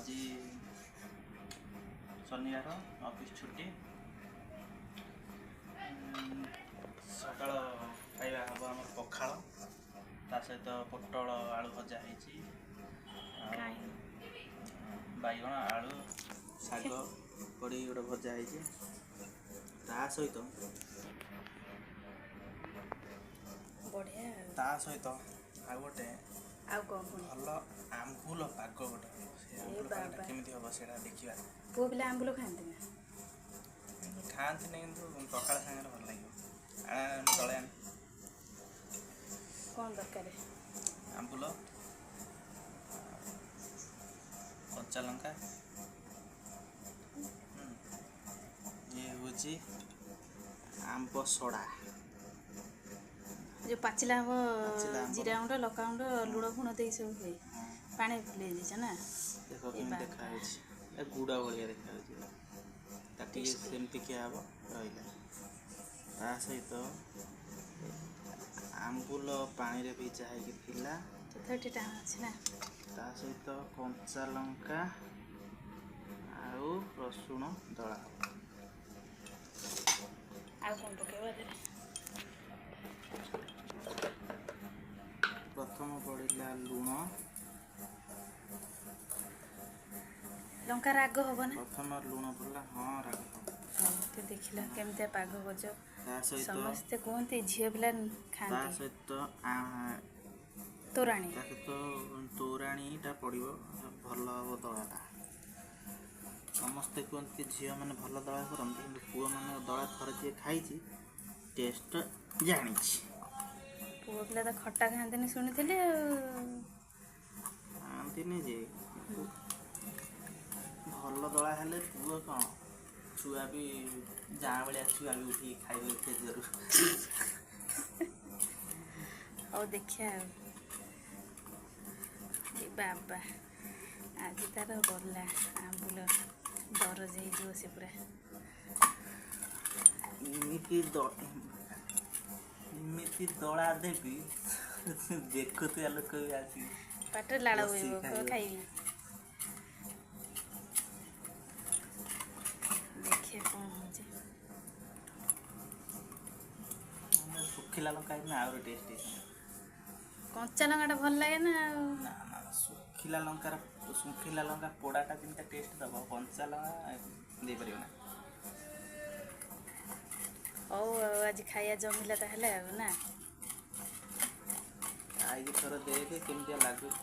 आज शनिवार ऑफिस छुट्टी सकाळ खाଇବା हम आम पखाड़ ता सहित पोटल आलू भजा है बैगण आलू शाग पड़ी गोटे भजा है ता सहित बढ़िया ता सहित आ गोटे भल आंबुल पाग गोटे केमी हम से देखा पुओ पिला आंबुल खाते ना खाते कि पखाड़ सागर भल लगे तले कौन दरकार आंबुल कच्चा लंका ये हूँ आंब सड़ा जो पाचिला हम जीरा गुंड लका गुंड लुण फुण दे सब हुए पानी फुले ना देख केमी देखा गुड़ा भाया देखा सेमती क्या हम रहा सहित आंबुल पानी रे भिजा है तथापि टाइम अच्छे ना ता सहित कंचा लंका आउ रसुण दला आ कौन पकेबा प्रथम पड़ा लुण लंका राग हम ना प्रथम लुण पड़ा हाँ राग तो देखला केमते पाग गज सहित समस्ते कहते झील पिला खाते सहित तोराणी तोराणीटा पड़ो भल हम दलाटा समस्ते कहते झील मैंने भल दला करते कि पुआ मैंने दला थर जी खाई टेस्ट जानी पुओ पिला तो खट्टा खाते शुणी खाती जे भल दला हेले पुआ कौन छुआ भी जाँ भाया छुआ भी उठी खाइबे खेजर और देखिए बाबा आज तार गला आंबुल दर जाइए से पूरा इमिति दला देवी देखुते लोक भी आसी पाट लाड़ हुए खाइबी देखिए कौन हो सुखिला लंका आउर टेस्ट कंचा लंका भल लगे ना सुखिला लंका पोड़ाटा जमी टेस्ट दब कंचा लंका दे पार ना आज खाया जमिला ताहले ना आई थोड़ा देखे केमती लगुच